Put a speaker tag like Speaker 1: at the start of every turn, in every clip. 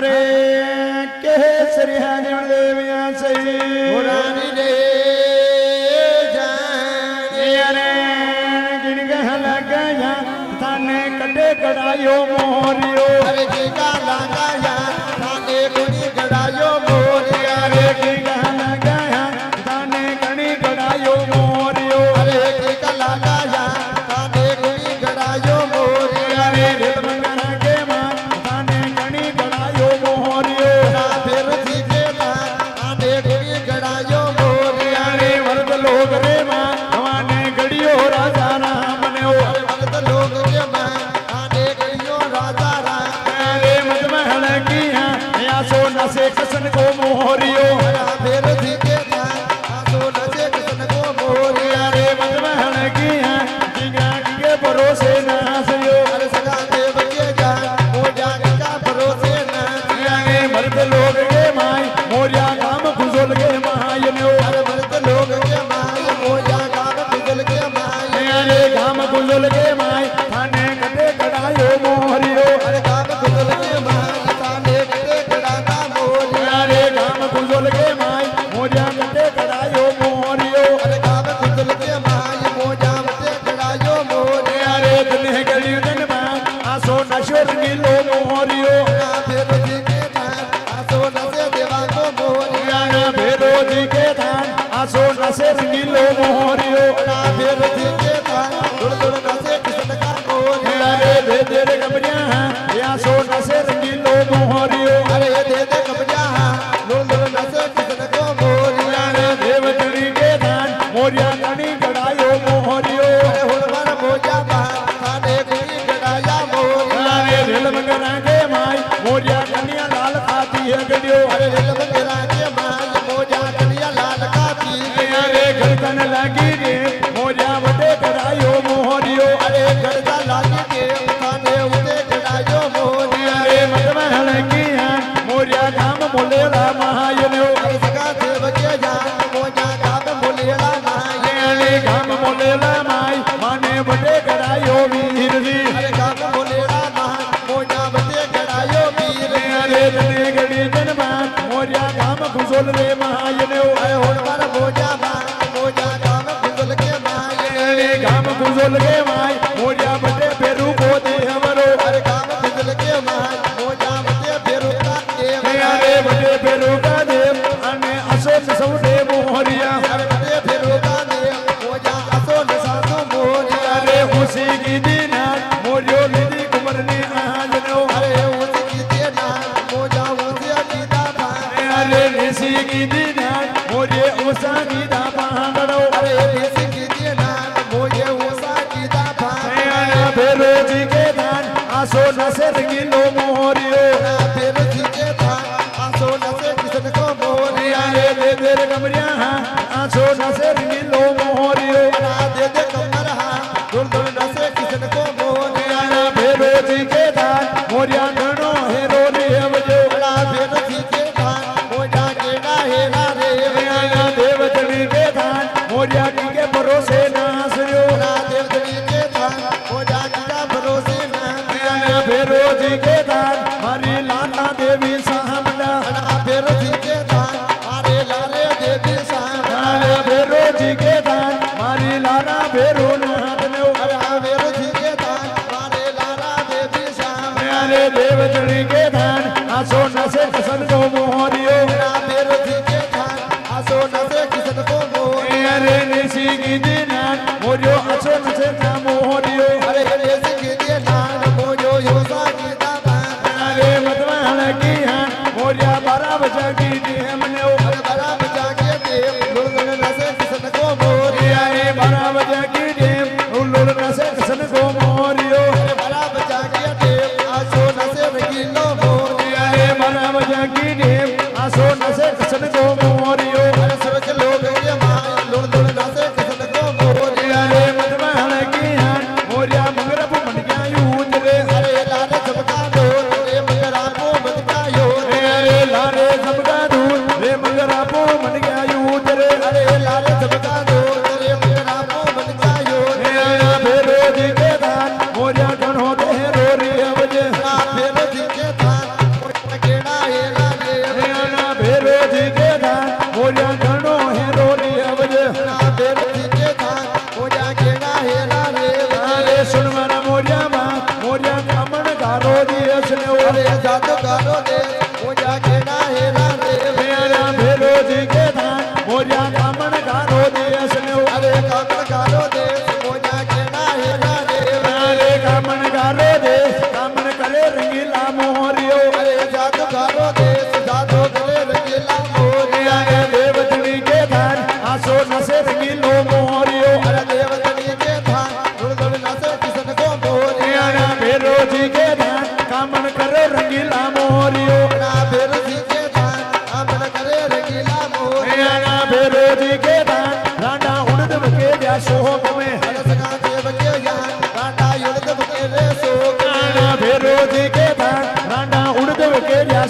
Speaker 1: अरे केसरी है देविया से
Speaker 2: पुरानी रे
Speaker 1: अरे गिन गहल गया थाने कटे कड़ायो मोरियो
Speaker 2: अरे गिगा लगाया थाने गुनी गड़ायो मोरिया
Speaker 1: अरे गिन गहल गया थाने गणी कड़ायो मोरियो
Speaker 2: अरे गिगा लगाया थाने गुनी गड़ायो मोरिया
Speaker 1: अरे रेत मंगना के मां थाने गणी कड़ायो मोरियो
Speaker 2: ना फिर सीखे थाने गुनी गड़ायो मोरिया
Speaker 1: अरे वर्द लोग रे मां हवाने गड़ियो राजा राम ने ओ
Speaker 2: अरे भक्त लोग के मां थाने गड़ियो राजा राम
Speaker 1: अरे मत महल की या सोना से कसन को मोरियो
Speaker 2: ना फिर सीखे आसो नचे कृष्ण को मोरिया
Speaker 1: अरे मत महल की जिगा के भरोसे ना सयो
Speaker 2: अरे सगा देव के जान मोजा का भरोसे ना
Speaker 1: अरे मर्द लोग के माई मोरिया काम खुजल के माय ने ओ
Speaker 2: अरे भक्त लोग के माय मोजा काम खुजल के माय
Speaker 1: अरे काम खुजल के माई थाने कटे कड़ायो मोरियो
Speaker 2: अरे काम खुजल के माय थाने कटे कड़ाता मोरिया
Speaker 1: अरे काम खुजल के माई मोरिया कटे कड़ायो मोरियो
Speaker 2: अरे काम खुजल के माय मोजा कटे कड़ायो मोरिया
Speaker 1: अरे दुनिया गली दिन में आसो नशोर गिलो मोरियो
Speaker 2: ना फिर जी के जान आसो नचे देवा को मोरिया
Speaker 1: ना भेरो जी के धान आसो नशे गिलो मोरियो
Speaker 2: ना फिर जी के जान दुड़ दुड़ नचे कृष्ण का मोरिया
Speaker 1: अरे दे दे रे कमरिया या सो नशे गिलो मोरियो
Speaker 2: अरे दे दे कब्जा दुड़ दुड़ नचे कृष्ण को मोरिया
Speaker 1: अरे देवतड़ी के धान मोरिया गणी गड़ायो मोरियो
Speaker 2: अरे हुड़वर मोजा बा थाने गुनी गड़ाया मोरिया
Speaker 1: अरे रेल मंगना के माई मोरिया कनिया लाल खाती है गड़ियो
Speaker 2: अरे रेल मंगला के माय मोजा कलिया लाल का पी
Speaker 1: अरे गड़कन लगी रे मोरिया बटे गड़ायो मोरियो
Speaker 2: अरे गड़का लागी के थाने उते गड़ायो मोरिया
Speaker 1: अरे मत महल की मोरिया काम मोलेला महायनो
Speaker 2: अरे सगा देव के जान मोजा काम मुलेला माय
Speaker 1: अरे काम मोलेला माई माने बटे गड़ायो वीर जी
Speaker 2: अरे काम मुलेला माय मोजा बते गड़ायो वीर
Speaker 1: अरे तने गड़ी जनमा मोरिया काम खुजोल रे महायनो
Speaker 2: अरे हुड़वर मोजा बा मोजा काम खुजल के माय
Speaker 1: अरे काम खुजोल के माई मोरिया बटे पेरू को दे हमरो
Speaker 2: अरे काम खुजल के माय मोजा बते फेरुका देव
Speaker 1: अरे बटे पेरू का देव अने अशोक सौदे मोरिया
Speaker 2: अरे बते फेरुका देव मोजा असो नसासो मोरिया
Speaker 1: अरे खुशी की दीना मोरियो दीदी कुमर ने आजनो
Speaker 2: अरे उसकी देना मोजा उसे कीदा था
Speaker 1: अरे निसी की दीना मोरिये उसा की दा पांगड़ो
Speaker 2: अरे उसकी देना मोजे उसा कीदा था
Speaker 1: अरे भेरो जी के धान आसो नसर गिलो मोरियो
Speaker 2: फिर सीखे था आसो नसे किसन को मोरिया
Speaker 1: अरे दे दे रे कमरिया आसो नसर गिलो मोरियो
Speaker 2: दे दे कमर हा दुल दुल नसे किसन को मोरिया
Speaker 1: अरे भेरो जी के धान मोरिया गणो हेरो रे बजो
Speaker 2: फिर सीखे था मोजा केना हेरा रे
Speaker 1: अरे देवतड़ी के धान मोरिया की के भरोसे नासयो
Speaker 2: देवतनी के था मोजा कीदा भरोसे ना
Speaker 1: अरे भेरो जी के धान हरी लाला देवी सामना
Speaker 2: फिर सीखे था अरे लारे देवी साहब
Speaker 1: अरे भेरो जी के धान मारी लाला भेरो नाथ ने
Speaker 2: अरे फिर सीखे था अरे लारा देवी साहब
Speaker 1: अरे देवतड़ी के धान आसो नसे कसन को मोरियो
Speaker 2: फिर सीखे था आसो नसे किसन को मोरिया
Speaker 1: अरे निसी की दीना मोरियो आसो नसे ना मोरियो
Speaker 2: अरे देसी के दिए नान मोजो योसा की दाता
Speaker 1: अरे मतवाल की मोरिया 12 बजा की दी हमने
Speaker 2: अरे बड़ा बचा के देव गुरगुन नसे किसन को मोरिया
Speaker 1: अरे 12 बजा की दी उल्लुल नसे कसन को मोरियो
Speaker 2: अरे बड़ा बचा के देव आसो नसे रगीलो मोरिया
Speaker 1: अरे 12 बजा की दी आसो नसे कसन को मोरियो
Speaker 2: अरे सर्वच लोग के माय लुड़ लुड़ नसे किसन को मोरिया
Speaker 1: अरे मतवाल की मोरिया मंगरप मन गया यूज रे
Speaker 2: अरे लारे सबका दो रे मगरा को मत का यो
Speaker 1: अरे लारे सबका दूर रे मंगरप मन गया यूज रे
Speaker 2: अरे लारे सबका दो रे मगरा को मत का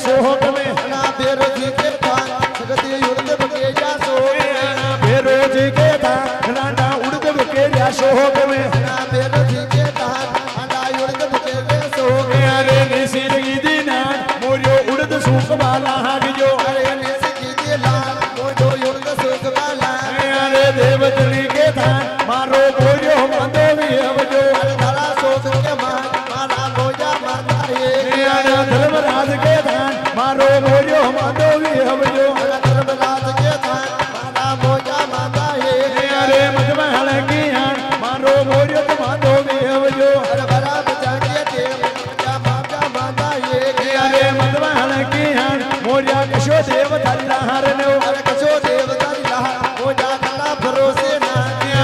Speaker 1: सोहक में
Speaker 2: ना बेरोजी के थान जगती उड़द बकेरिया सो
Speaker 1: बेरोजी के था रांडा उड़द बकेरिया सोहक में
Speaker 2: ना बेरोजी के थान ना उड़द बकेरिया सो
Speaker 1: अरे निसीर दीना मोरियो उड़द सूख वाला हागजो
Speaker 2: अरे ने सीधी लाल मोजो उड़द सुख वाला
Speaker 1: अरे देवतली के था मारो मोरियो मंदो भी हवजो
Speaker 2: अरे धरा सोच के मारा मोजा माता ये
Speaker 1: अरे धर्मराज के था मारो मोरियो मंदो भी हवजो
Speaker 2: अरे धर्मराज के थान मारा मोजा माता ये
Speaker 1: अरे मजमहल की मारो मोरियो मंदो भी हवजो
Speaker 2: अरे भरा बचा के थे माता ये
Speaker 1: अरे मजमहल की मोरिया कशो देव धल्ला हरनो
Speaker 2: अरे कछो देवता लहा मोजा कला भरोसे ना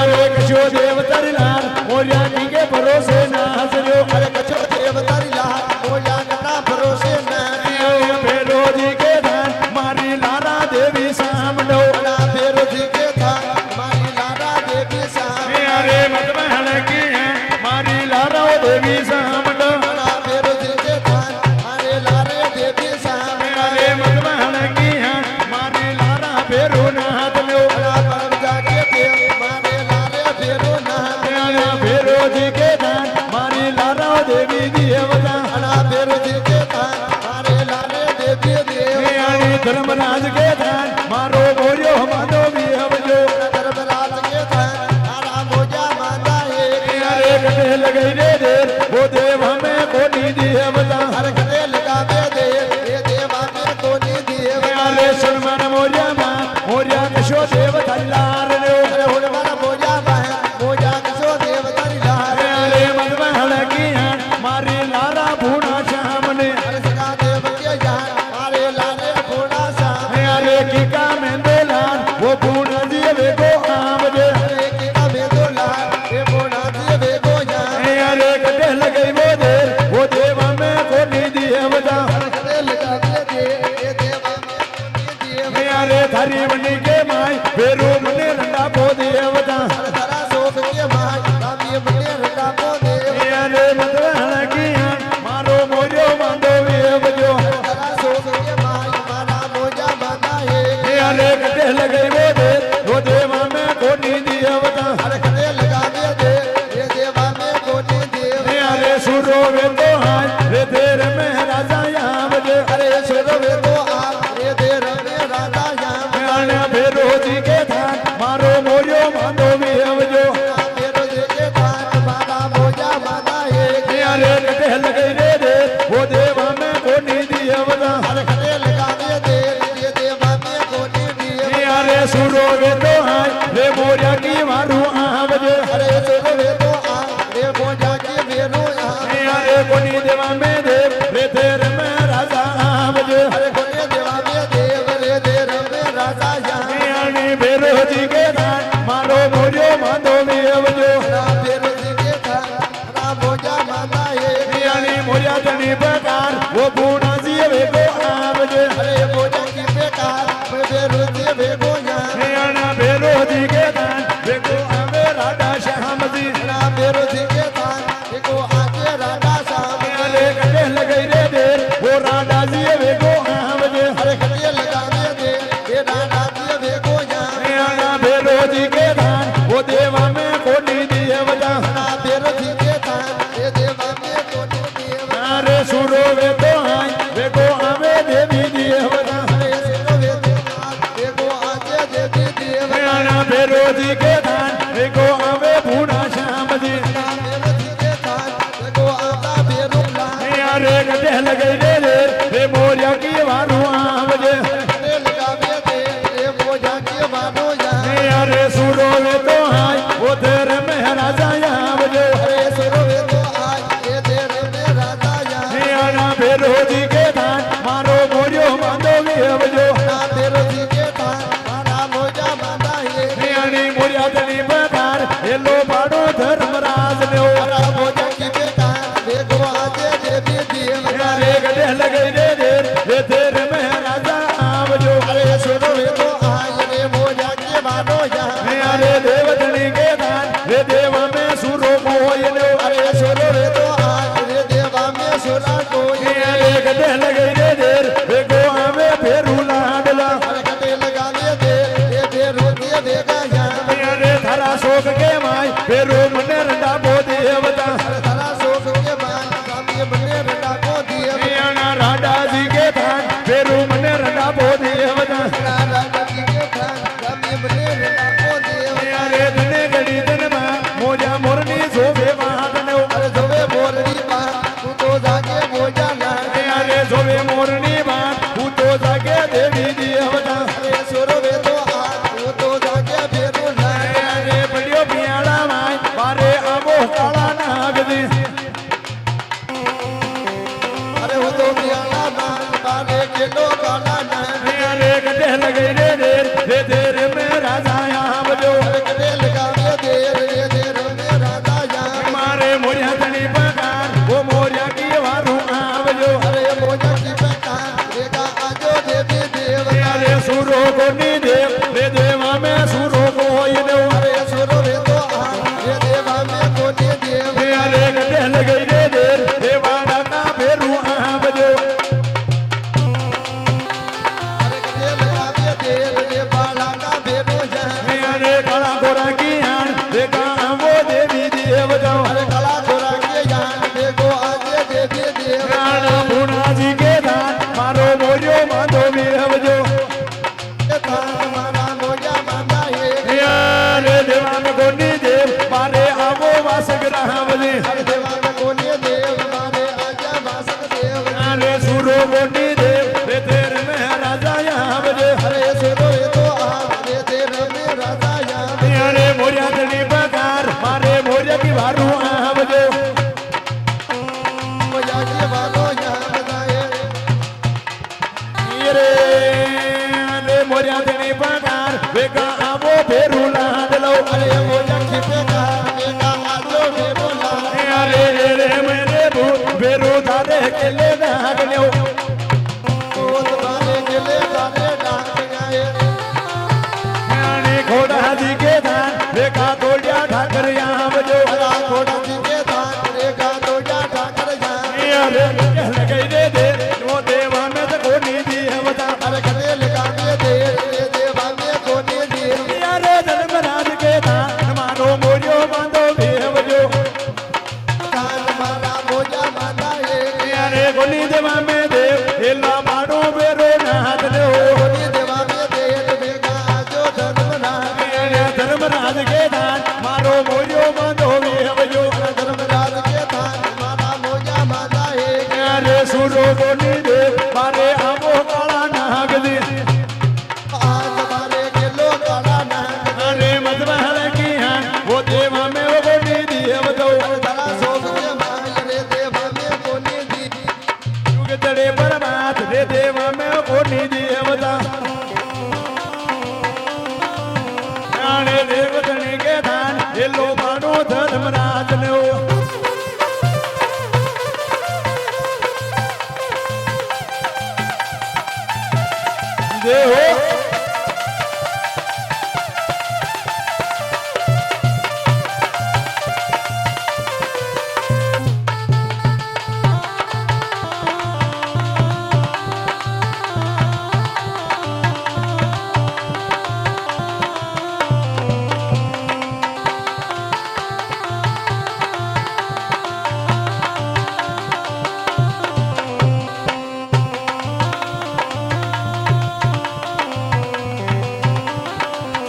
Speaker 1: अरे कशो देव धल्ला मोरिया के भरोसे ना हसजो
Speaker 2: अरे कछो देवता लहा मोजा कला भरोसे ना
Speaker 1: बेरोजी के धान मारी लाला देवी सामनो
Speaker 2: ना बेरोजी के था मारी लाडा देवी सा
Speaker 1: अरे मजमहल की मारी लाला देवी सामनो
Speaker 2: ना बेरोजी के था अरे लारे देवी सा
Speaker 1: अरे मजमहल की मारी लाला फेरो नाथ लो
Speaker 2: ना परम जाके थे मारे लारे फेरो ना
Speaker 1: अरे बेरोजी के धान मारी लाला देवी देवता
Speaker 2: ना बेरोजी के था मारे लारे देवी देव
Speaker 1: अरे धर्मराज के धान मारो मोरियो मानो भी हवजो
Speaker 2: धर्मराज के था मारा मोजा माता ये
Speaker 1: अरे कटे लगई रे देर वो देव हमें कोनी देवता
Speaker 2: अरे कटे लगा दे ये देवा में कोनी देव
Speaker 1: अरे सुनमन मोरिया मां मोरिया कशो देव धल्लार लो
Speaker 2: अरे हुन मारा मोजा बहन मोजा किसो देवता लहा
Speaker 1: अरे मजमहल की मारी लाला भूना श्याम ने
Speaker 2: अरे सगा देव के जान मारे लाले फोड़ा सा
Speaker 1: अरे की का मेंदे लाल वो भूना जी वे को आम जे
Speaker 2: अरे की का बेदोला ये फोड़ा दिए बेगो जान
Speaker 1: अरे कटे लगई वो देर वो देव में कोनी देवता
Speaker 2: अरे कटे लगा दे ये देवा में कोनी देव
Speaker 1: अरे थारी बनी के माई फेरो मने रंडा को देवता
Speaker 2: अरे धरा सोच के मां रामी बने रटा को देव
Speaker 1: अरे मजमहल की मारो मोरियो मांडो भी हवजो
Speaker 2: धरा सोच के मां मारा मोजा बांधा है
Speaker 1: अरे कटे लगई वो देर वो देवा में कोनी देवता
Speaker 2: अरे कटे लगा दे ये देवा में कोनी देव
Speaker 1: अरे सुरो वे तो हाय रे देर में राजा यहाँ बजे
Speaker 2: अरे सुनो वे तो आप ये देर में राजा यहाँ
Speaker 1: अरे बेरोजी के धान मारो मोरियो मांडो भी हवजो
Speaker 2: मेरो देखे थान मारा मोजा बांधा है
Speaker 1: अरे कटे लगई रे देर वो देवा में कोनी देवता
Speaker 2: अरे कटे लगा दे ये देवा में कोनी देव
Speaker 1: अरे सुरो वे तो हाय रे मोरिया की मारू यहाँ बजे
Speaker 2: अरे सुनो वे तो आप रे मोजा के मेरो यहाँ
Speaker 1: अरे कोनी देवा में देव रे देर में राजा यहाँ बजे
Speaker 2: अरे कोने देवा में देव रे देर में राजा यहाँ
Speaker 1: अरे बेरोजी के धान मारो मोरियो मांडो भी हवजो
Speaker 2: ना मेरो देखे थान ना मोजा माता है
Speaker 1: अरे मोरिया तनी प्रकार वो पूना जी वे को आवजे
Speaker 2: अरे मोजा की बेकार मैं मेरो दे बेगो यहाँ
Speaker 1: अरे बेरोजी के धान वे को आवे राधा श्याम जी
Speaker 2: ना मेरो देखे थान देखो आके राजा साहब
Speaker 1: अरे कटे लगई रे देर वो राधा जी वे को आवजे
Speaker 2: अरे कटे लगा दे ये राजा दिए बेगो यहाँ
Speaker 1: अरे बेरोजी के धान वो देवा में कोनी देवता
Speaker 2: ना मेरो देखे थान ये देवा में कोनी देव
Speaker 1: अरे सुरो वे तो हाय वे को आवे देवी देवता
Speaker 2: अरे सुनो वे तो आप देखो आके देवी देव
Speaker 1: अरे बेरोजी के धान वे को आवे भूना श्याम जी
Speaker 2: ना मेरो देखे थान देखो आता बेरो ला
Speaker 1: अरे कटे लगई रे देर रे मोरिया की वारू आवजे
Speaker 2: कटे लगा दे ये मोजा के मानो यहाँ
Speaker 1: अरे सुरो वे तो हाय वो देर में राजा आवजे
Speaker 2: अरे सुनो वे तो आज ये देर में राजा यहाँ
Speaker 1: अरे बेरोजी के धान मारो मोरियो मांडो भी हवजो
Speaker 2: ना मेरो देखे थान मारा मोजा बांधा है
Speaker 1: अरे मोरिया तनी प्रकार ये लो बाड़ो धर्मराज ने
Speaker 2: मारा मोजा की बेकार देखो आके देवी देव
Speaker 1: अरे गडे लगई रे देर रे देर में राजा आवजो
Speaker 2: अरे सुनो वे तो आज रे मोजा के मानो यहाँ
Speaker 1: अरे देवतनी के धान रे देवा में सुरो मोयनो
Speaker 2: अरे सुनो वे तो आज रे देवा में सुना कोई
Speaker 1: अरे गडे लगई रे देर रे माय फेरू मने रंडा बो देवता
Speaker 2: तारा शोक के मान स्वामी बने रंडा को दिए
Speaker 1: मियाना राडा जी के थान फेरू मने रंडा बो देवता
Speaker 2: राजा जी के थान स्वामी बने रंडा को दिए
Speaker 1: अरे दिने घड़ी दिन मा मोजा मोरनी सोवे वाहन
Speaker 2: अरे जोवे मोरनी बा तू तो जागे मोजा ना
Speaker 1: अरे सोवे मोरनी मा तू तो जागे देवी देवता
Speaker 2: अरे सुरो वे तो आ तू तो जागे बेरू ना
Speaker 1: अरे बड़ियो पियाला माय मारे आबो काला नाग दी
Speaker 2: अरे वो तो मियाला मान बारे के लो काला ना
Speaker 1: अरे गड्ढे लगे रे देर में राजा यहाँ बजो
Speaker 2: अरे कदे लगा ये देर में राजा या
Speaker 1: मारे मोरिया तनी पकार वो मोरिया की वारू आवजो
Speaker 2: अरे मोजा की पहचान देगा आजो देवी देवता
Speaker 1: अरे सूरो को नी देव रे देवा में सूरो को होई दो
Speaker 2: अरे सुरो वे तो आ ये देवा में कोने देव
Speaker 1: अरे गड्ढे लगे रे देवाड़ा का फेरू आवजो
Speaker 2: अरे कदे लगा ये बाला का बेरो जा
Speaker 1: अरे काला गोरा की आन देखा वो देवी देवता
Speaker 2: अरे कला गोरा के जान देखो आजे देवी देव
Speaker 1: राणा भूना जी के दान मारो मोरियो माधो आवजो
Speaker 2: ये थान मारा मोजा मांदा है
Speaker 1: अरे देवा में कोनी देव मारे आवो वासक रावली
Speaker 2: अरे देवा में कोने देव मारे आजा वासक देव
Speaker 1: अरे सूरो कोनी देव रे तेरे में राजा यहाँ बजे
Speaker 2: अरे सुरो ये तो आ ये तेरे में राजा या
Speaker 1: अरे मोरिया तनी पकार मारे मोरिया की वारू आवजो
Speaker 2: मोजा की बालो या बताए
Speaker 1: अरे मोरिया तनी पकार बेका आवो फेरू लाद लो
Speaker 2: अरे मोजा की बेका बेका आजो बेरो ला
Speaker 1: अरे रे मेरे भू फेरू दादे के ले नाग लो
Speaker 2: कोत बाले के ले जाने डाक आए
Speaker 1: अरे घोड़ा जी के दान बेका तोड़िया ठाकर यहाँ बजो
Speaker 2: अरा घोड़ा जी के धान रेगा तो जा ठाकर जा
Speaker 1: अरे लगे दे वो देवा में तो कोनी दी है बता
Speaker 2: अरे कदे लगा दे ये देवा में कोने देव
Speaker 1: अरे धर्मराज के दान मारो मोरियो बांधो बेवजो
Speaker 2: धान मारा मोजा माता है
Speaker 1: अरे कोनी देवा में देव हेला मारो बेरो नाथ दो
Speaker 2: कोने देवा में देव बेगा आजो धर्मराज
Speaker 1: अरे धर्मराज के दान मारो मोरियो बांधो बेवजो
Speaker 2: धर्मराज के धान मारा मोजा माता है
Speaker 1: अरे सूरो कोनी देव मारे आबो काला नाग दी
Speaker 2: आज मारे के लो काला ना
Speaker 1: अरे मधुमहल की हैं वो देवा में वो कोनी दी है बतो
Speaker 2: धरा सोच के माय रे देवा में कोने दी
Speaker 1: युग तड़े पर बात रे देवा में वो कोनी दी है बता अरे देवतनी के दान ये लो मानो धर्मराज ने हो जय हो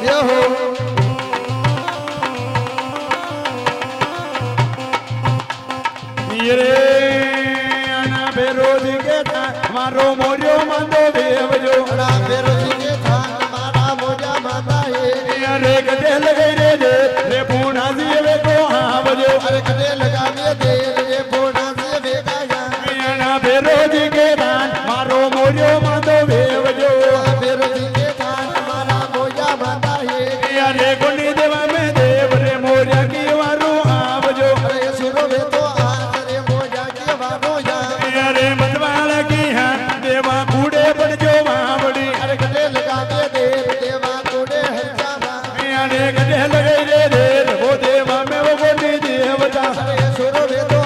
Speaker 2: ये हो
Speaker 1: रे आना बेरोज के दान मारो मोरियो मांधो बेवजो
Speaker 2: बड़ा बेरो जी के धान मारा मोजा माता है
Speaker 1: अरे गड्ढे लगे रे पूना जी वे को आवजो
Speaker 2: अरे कदे लगा दे ये बोना से बेगा या
Speaker 1: आना बेरोज के दान मारो मोरियो मांधो बेवजो
Speaker 2: बेरो जी के धान मारा मोजा माता है
Speaker 1: अरे कोनी देवा में देव रे मोरिया की वारू आवजो
Speaker 2: अरे सुरो वे तो आ रे मोजा के वारो या
Speaker 1: अरे मतवाल की है देवा कूड़े बन जो बावड़ी
Speaker 2: अरे कदे लगा दे देवा कोड़े हरजा ना
Speaker 1: अरे गड्ढे लगे रे वो देवा में वो कोनी देवता
Speaker 2: अरे सुरो वे तो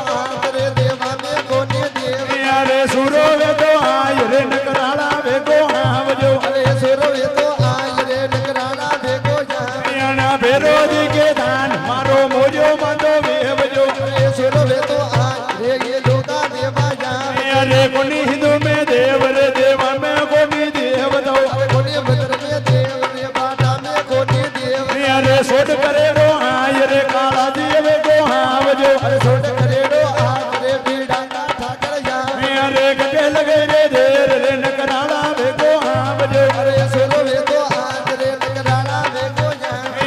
Speaker 2: अरे छोड़ करेड़ो हाथ रे बीड़ांगा ठाकर या
Speaker 1: अरे गटे लगे रे देर रे नकराला वेगो हाँ बजो
Speaker 2: अरे सुनो वे तो हाथ रे नकराला वे को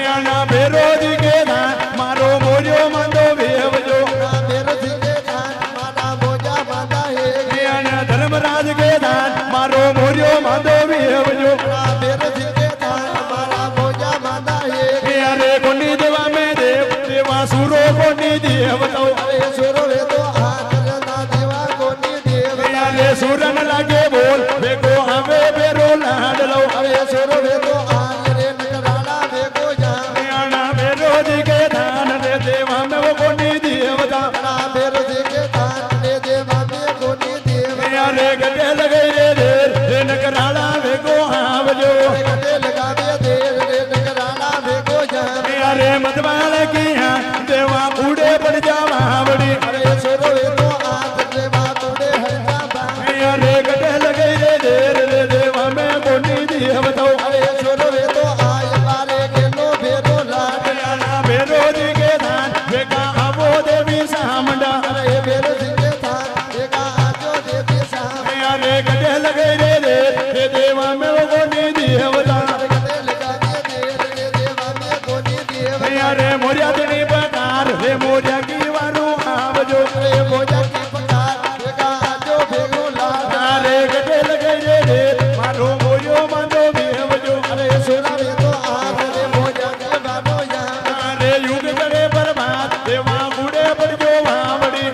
Speaker 2: या
Speaker 1: ना बेरो जी के धान मारो मोरियो मंदो बेवजो
Speaker 2: ना मेरो सिंगे धान माना मोजा माता है
Speaker 1: ना धर्मराज के धान मारो मोरियो मंदो बेवजो
Speaker 2: ना मेरो सिंगे धान माना मोजा माता है
Speaker 1: अरे कोनी देवा में देव देवा सुरो कोनी देव तो
Speaker 2: अरे सुनो वे तो हाथ रे ना देवा कोनी देव
Speaker 1: अरे सुरन लागे बोल बेगो हवे बेरो लाड लो
Speaker 2: अरे सुनो वे तो हाथ रे नकराला वे को या
Speaker 1: ना बेरो जी के धान रे देवा में वो कोनी देवता
Speaker 2: ना मेरो सिंगे धान रे देवा में कोनी देव
Speaker 1: अरे गटे लगे रे रे नकराला बेगो हाँ बजो
Speaker 2: गटे लगा दे देर रे नकराला वे को या
Speaker 1: अरे मतवाल की हाँ देवा कूड़े पड़ जावा बड़ी
Speaker 2: अरे सुनो वे तो हाथ रे बातोड़े हरता बा
Speaker 1: अरे गटे लगे रे देवा में कोनी देवता
Speaker 2: अरे सुनो वे तो आय मारे गेलो बेरो लाड
Speaker 1: ना बेरो जी के धान बेगा आवो देवी सामंडा
Speaker 2: अरे बेरो सिंगे धान देखा आजो देवी साम
Speaker 1: अरे गटे लगे रे देवा में वो कोनी देवता
Speaker 2: अरे गटे लगा दे देर रे देवा में कोनी देव
Speaker 1: अरे मोरिया तनी पकार रे मोरिया की वारू आवजो
Speaker 2: अरे मोजा की पकार देखा आजो बेरो लाड
Speaker 1: अरे गटे लगे रे मारो मोरियो मांदो बेवजो
Speaker 2: अरे सुना वे तो हाथ रे मोजा के बानो या
Speaker 1: अरे युग करे बर्बाद देवा कूड़े पड़ जो वावड़ी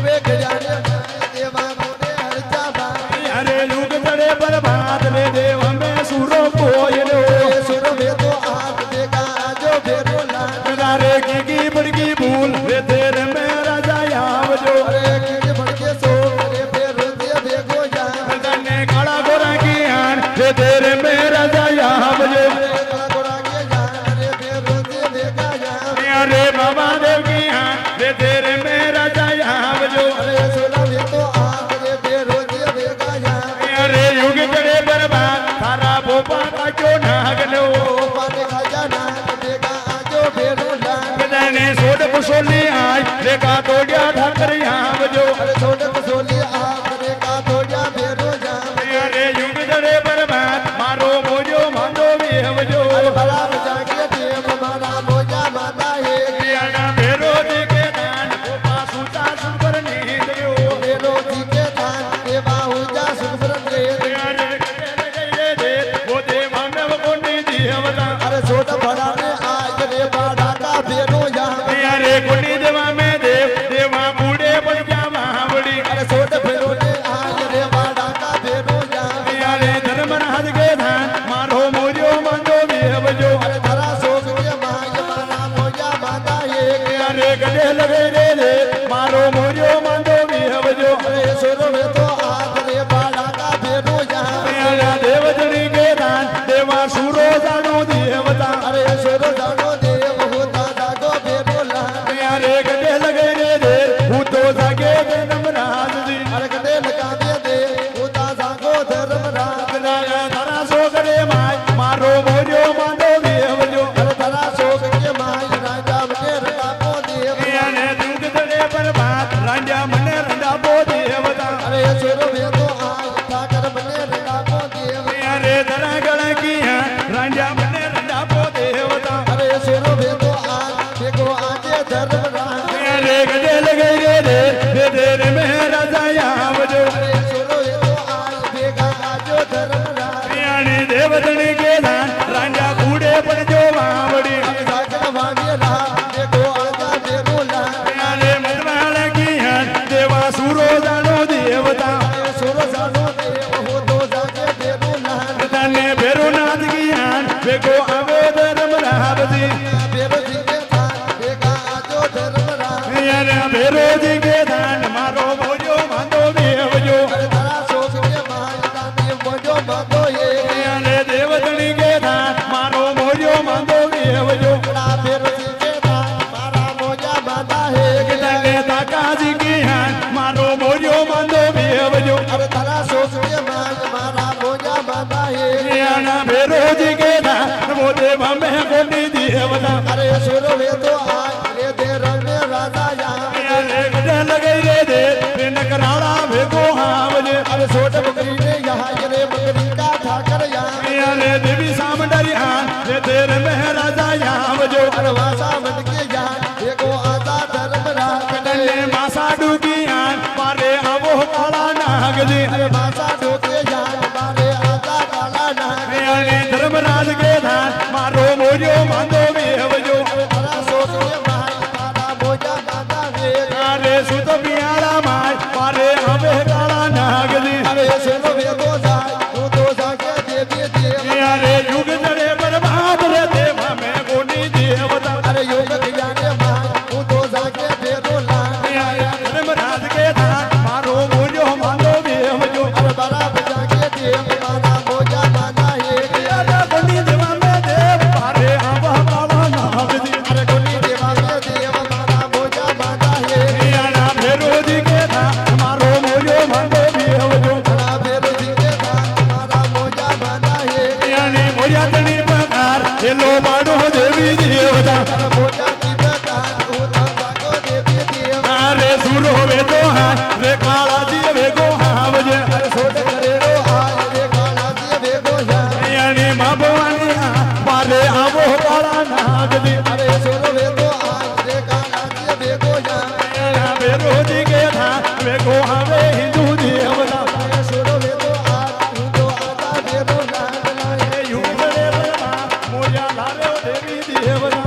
Speaker 2: वे गजाने देवा कोने हरता बा
Speaker 1: अरे युग करे बर्बाद रे देवा में सुरो कोयलो
Speaker 2: अरे सुनो वे तो हाथ देखा आजो बेरो लाड
Speaker 1: अरे की बड़की भूल रे तेरे में राजा आवजो
Speaker 2: अरे की भड़के सो अरे बेरो दे देखो या
Speaker 1: तने काला गोरा की आन रे तेरे में राजा आवजो
Speaker 2: अरे कला गोरा के जान अरे बेरो दे देखा या
Speaker 1: अरे बाबा देव की आन रे तेरे में राजा आवजो
Speaker 2: अरे सुना वे तो हाथ रे बेरो दे देखा या
Speaker 1: अरे युग करे बर्बाद सारा भोपा का क्यों नागनो
Speaker 2: पाने खाजा ना देखा आजो बेरो लाड
Speaker 1: तने सोड पुसोली आज देखा तोड़िया ठाकर आवजो
Speaker 2: अरे छोटे कसोली हाथ देखा तोड़ा बेरो जा
Speaker 1: अरे युग करे बर्बाद मारो मोजो मांदो बेवजो
Speaker 2: अरे बड़ा बचा के देव मारा मोजा माता है
Speaker 1: ना बेरो जी के दान भोपा सूता सुपर नींद यो
Speaker 2: बेरो जी के धान देवा हुजा सुखरन रे
Speaker 1: अरे गटे लगे रे वो देवा में वो कोनी देवता
Speaker 2: अरे छोटा बड़ा ने आज रे बड़ा का बेरो या
Speaker 1: अरे कोनी देवा में देवा बूढ़े बन जावा बड़ी
Speaker 2: अरे छोटे बेरो ने आज रे बड़ा का बेरो या
Speaker 1: अरे धर्मराज के धान मारो मोरियो मांदो बेवजो
Speaker 2: अरे धरा सोच के माय मारा मोजा माता है
Speaker 1: अरे गटे लगे रे मारो मोरियो मांदो बेवजो
Speaker 2: अरे सुनो वे तो आज रे बड़ा का बेरो या
Speaker 1: अरे देवजनी के दान देवा सुरो जानो देवता
Speaker 2: अरे सुनो जानो देव होता जागो बेरो ला
Speaker 1: अरे गटे लगे रे भूतो जागे धर्मराज जी
Speaker 2: अरे कदे लगा दे होता जागो धर्म रात
Speaker 1: धरा सो करे माय मारो मोरियो मांदो बेवजो
Speaker 2: अरे धरा शोक के माय राजा बने रंगा को देव
Speaker 1: अरे दुख दड़े बर्बाद राजा मने रंडा बो देवता
Speaker 2: अरे सुनो वे तो आज ठाकर बने रंगा को देव
Speaker 1: अरे धरा गण की राजा मने रंडा बो देवता
Speaker 2: अरे सुनो वे तो आज देखो आजे धर्म रात
Speaker 1: अरे गजे लगे रे तेरे में राजा आवजो
Speaker 2: अरे सुनो वे तो आज बेगा आजो धर्म रात
Speaker 1: अरे देवतनी के दान राजा कूड़े पड़ जो वावड़ी
Speaker 2: अरे जाकर भागे रात देखो आजा बेरो ला
Speaker 1: अरे मतवाल की देवा सुरो जानो देवता
Speaker 2: अरे सुनो जानो देव हो तो जाके बेरो ला
Speaker 1: तने बेरो नाथ की बेगो आवे धर्मराज जी
Speaker 2: बेरो जी के धान बेगा आजो धर्म रात
Speaker 1: अरे बेरो जी के दान मारो मोजो मांदो बेवजो
Speaker 2: अरे धरा सोच के माय दानी मोजो बातो ये
Speaker 1: अरे देवतनी के दान मारो मोजो मांदो बेवजो
Speaker 2: बड़ा बेरो जी के धान मारा मोजा बाता है
Speaker 1: तने ताका जी की मारो मोजो मांदो बेवजो
Speaker 2: अरे धरा सोच के माय मारा मोजा बाता है
Speaker 1: अरे बेरो जी के दान वो देवा में कोनी देवता
Speaker 2: अरे सुनो वे तो आज रे दे रंग राजा या
Speaker 1: दी
Speaker 2: अरे भाषा ढोके जान मारे आजा काला नाग
Speaker 1: અને ધર્મરાજ કે ધાન મારો મોજો માંદો વેવજો
Speaker 2: तारा सोचे भाई तारा मोजा दादा वे
Speaker 1: અરે સુત પિયાળા માય મારે હવે કાળા નાગજી
Speaker 2: अरे सुनो वे तो जाए तू तो जाके देवी देव
Speaker 1: અરે યુગ ચડે બરબાદ રે દેવા મે કોની દેવતા
Speaker 2: अरे योग ज्ञाने भाई तू तो जाके दे दो लान
Speaker 1: ધર્મરાજ કે ધાન મારો મોજો માંદો વેવજો
Speaker 2: अरे बराबर जाके देव मारा मोजा दादा हे
Speaker 1: કોની દેવા મે દેવ મારે આવા કાળા નાગજી
Speaker 2: अरे कोनी देवा के देव मारा मोजा दादा हे
Speaker 1: યારા ફેરોજી કે ધાન મારો મોજો માંદો વેવજો
Speaker 2: बड़ा बेरो दिखे था मारा मोजा दादा हे
Speaker 1: અને મોજા તણી પગાર એલો બાડો દેવી દેવતા
Speaker 2: अरे मोजा की बेटा तू तो जाको देवी देव
Speaker 1: અરે સુરો વેતો હા રે કાળાજી વેગો હાવજે
Speaker 2: अरे सोच करे रो आज रे काला दिए बेगो जा
Speaker 1: અને મા ભવાની પારે આવો કાળા નાગજી
Speaker 2: अरे सोनो बेगो आज रे काला दिए बेगो जा
Speaker 1: વેરોજી કે થા વેગો હાવે હિન્દુ દેવતા
Speaker 2: अरे सोनो बेगो आज तू तो आता बेगो नाग लाए
Speaker 1: યુગ રે બરમા મોજા લારે દેવી દેવતા